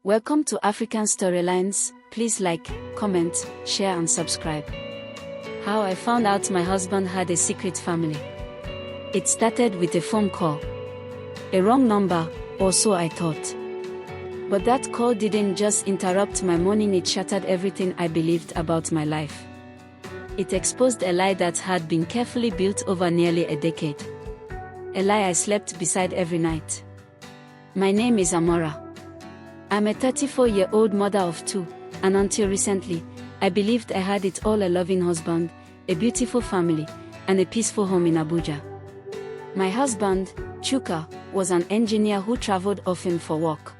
Welcome to African Storylines. Please like, comment, share and subscribe. How I found out my husband had a secret family. It started with a phone call. A wrong number, or so I thought. But that call didn't just interrupt my morning, it shattered everything I believed about my life. It exposed a lie that had been carefully built over nearly a decade. A lie I slept beside every night. My name is Amora. I'm a 34-year-old mother of two, and until recently, I believed I had it all: a loving husband, a beautiful family, and a peaceful home in Abuja. My husband, Chuka, was an engineer who traveled often for work.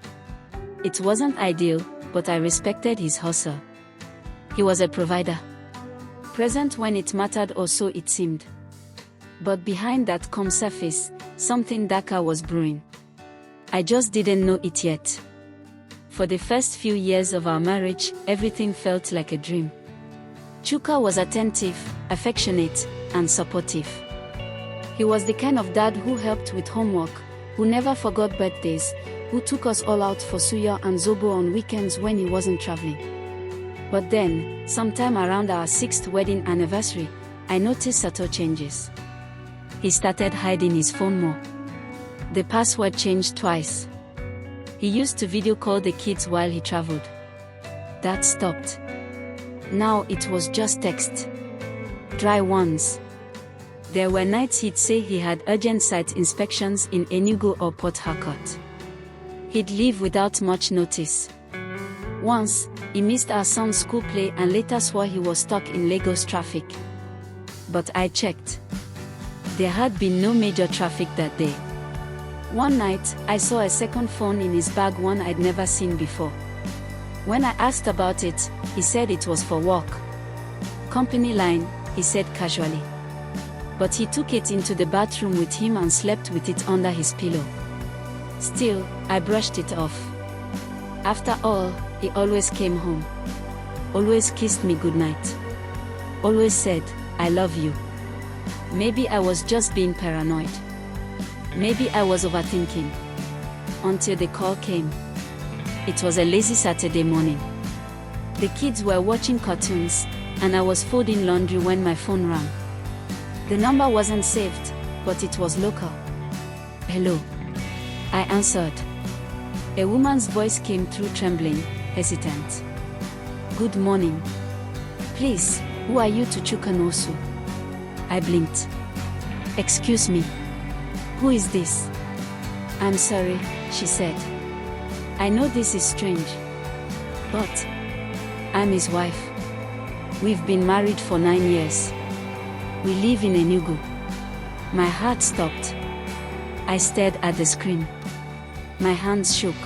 It wasn't ideal, but I respected his hustle. He was a provider. Present when it mattered, or so it seemed. But behind that calm surface, something darker was brewing. I just didn't know it yet. For the first few years of our marriage, everything felt like a dream. Chuka was attentive, affectionate, and supportive. He was the kind of dad who helped with homework, who never forgot birthdays, who took us all out for suya and zobo on weekends when he wasn't traveling. But then, sometime around our 6th wedding anniversary, I noticed subtle changes. He started hiding his phone more. The password changed twice. He used to video call the kids while he traveled. That stopped. Now it was just text. Dry ones. There were nights he'd say he had urgent site inspections in Enugu or Port Harcourt. He'd leave without much notice. Once, he missed our son's school play and later swore he was stuck in Lagos traffic. But I checked. There had been no major traffic that day. One night, I saw a second phone in his bag, one I'd never seen before. When I asked about it, he said it was for work. Company line, he said casually. But he took it into the bathroom with him and slept with it under his pillow. Still, I brushed it off. After all, he always came home. Always kissed me goodnight. Always said, "I love you." Maybe I was just being paranoid. Maybe I was overthinking. Until the call came. It was a lazy Saturday morning. The kids were watching cartoons, and I was folding laundry when my phone rang. The number wasn't saved, but it was local. "Hello." I answered. A woman's voice came through, trembling, hesitant. "Good morning. Please, who are you to Chuka Nosu?" I blinked. "Excuse me. Who is this?" "I'm sorry," she said. "I know this is strange. But I'm his wife. We've been married for 9 years. We live in Enugu." My heart stopped. I stared at the screen. My hands shook.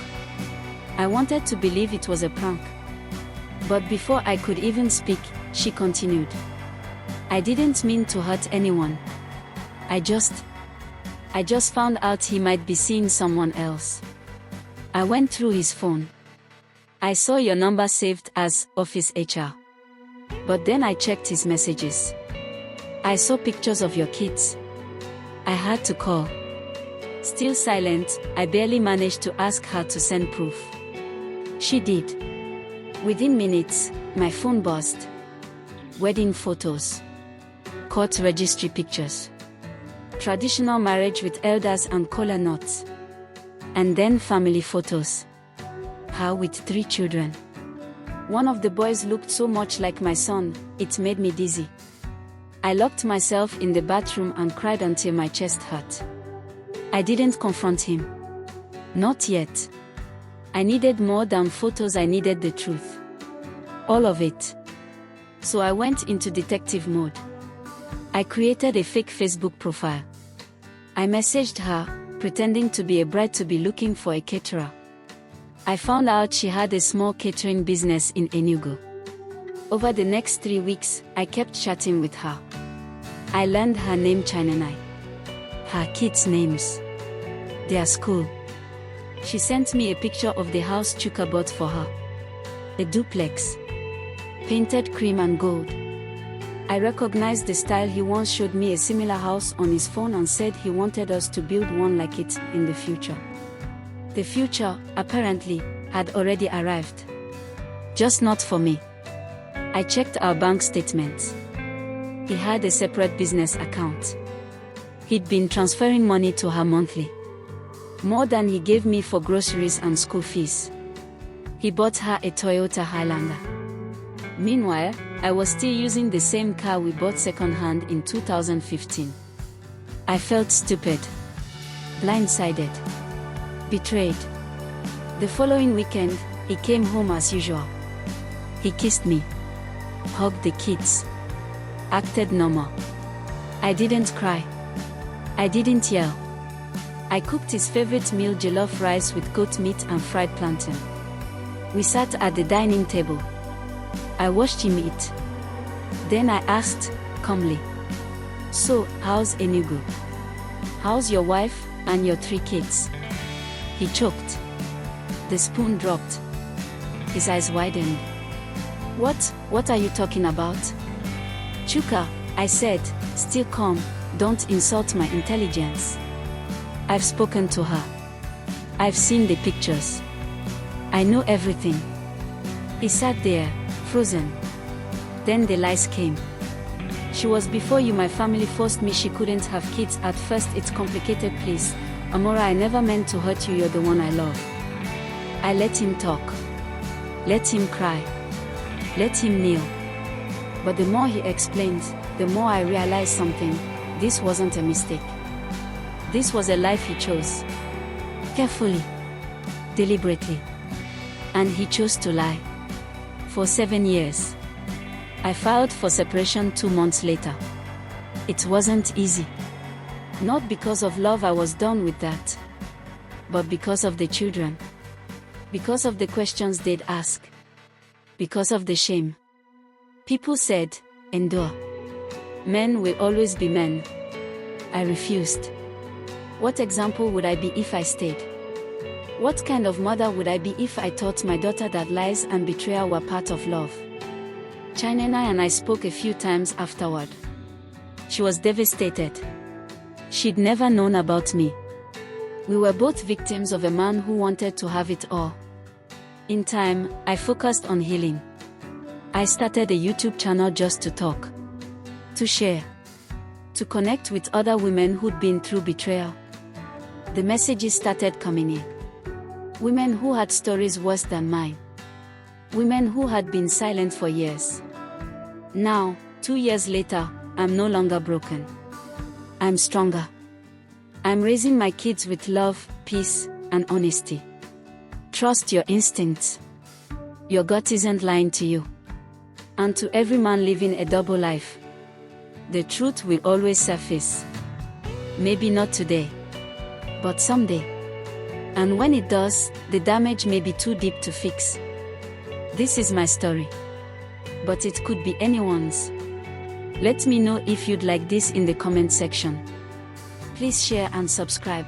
I wanted to believe it was a prank. But before I could even speak, she continued. "I didn't mean to hurt anyone. I just found out he might be seeing someone else." I went through his phone. "I saw your number saved as Office HR. But then I checked his messages. I saw pictures of your kids. I had to call." Still silent, I barely managed to ask her to send proof. She did. Within minutes, my phone buzzed. Wedding photos. Court registry pictures. Traditional marriage with elders and kola nuts. And then family photos. Her with 3 children. One of the boys looked so much like my son, it made me dizzy. I locked myself in the bathroom and cried until my chest hurt. I didn't confront him. Not yet. I needed more than photos, I needed the truth. All of it. So I went into detective mode. I created a fake Facebook profile. I messaged her, pretending to be a bride to be looking for a caterer. I found out she had a small catering business in Enugu. Over the next 3 weeks, I kept chatting with her. I learned her name Chinanai. Her kids' names. Their school. She sent me a picture of the house Chuka bought for her. A duplex. Painted cream and gold. I recognized the style. He once showed me a similar house on his phone and said he wanted us to build one like it in the future. The future, apparently, had already arrived. Just not for me. I checked our bank statements. He had a separate business account. He'd been transferring money to her monthly. More than he gave me for groceries and school fees. He bought her a Toyota Highlander. Meanwhile, I was still using the same car we bought second-hand in 2015. I felt stupid. Blindsided. Betrayed. The following weekend, he came home as usual. He kissed me. Hugged the kids. Acted normal. I didn't cry. I didn't yell. I cooked his favorite meal, jollof rice with goat meat and fried plantain. We sat at the dining table. I watched him eat. Then I asked, calmly, "So, how's Enugu? How's your wife and your 3 kids?" He choked. The spoon dropped. His eyes widened. What are you talking about?" "Chuka," I said, still calm, "don't insult my intelligence. I've spoken to her. I've seen the pictures. I know everything." He sat there, frozen. Then the lies came. "She was before you. My family forced me. She couldn't have kids at first. It's complicated. Please, Amora, I never meant to hurt you. You're the one I love." I let him talk. Let him cry. Let him kneel. But the more he explained, the more I realized something. This wasn't a mistake. This was a life he chose. Carefully. Deliberately. And he chose to lie. For 7 years. I filed for separation 2 months later. It wasn't easy. Not because of love, I was done with that. But because of the children. Because of the questions they'd ask. Because of the shame. People said, "Endure. Men will always be men." I refused. What example would I be if I stayed? What kind of mother would I be if I taught my daughter that lies and betrayal were part of love? Chinena and I spoke a few times afterward. She was devastated. She'd never known about me. We were both victims of a man who wanted to have it all. In time, I focused on healing. I started a YouTube channel just to talk. To share. To connect with other women who'd been through betrayal. The messages started coming in. Women who had stories worse than mine. Women who had been silent for years. Now, 2 years later, I'm no longer broken. I'm stronger. I'm raising my kids with love, peace, and honesty. Trust your instincts. Your gut isn't lying to you. And to every man living a double life, the truth will always surface. Maybe not today, but someday. And when it does, the damage may be too deep to fix. This is my story. But it could be anyone's. Let me know if you'd like this in the comment section. Please share and subscribe.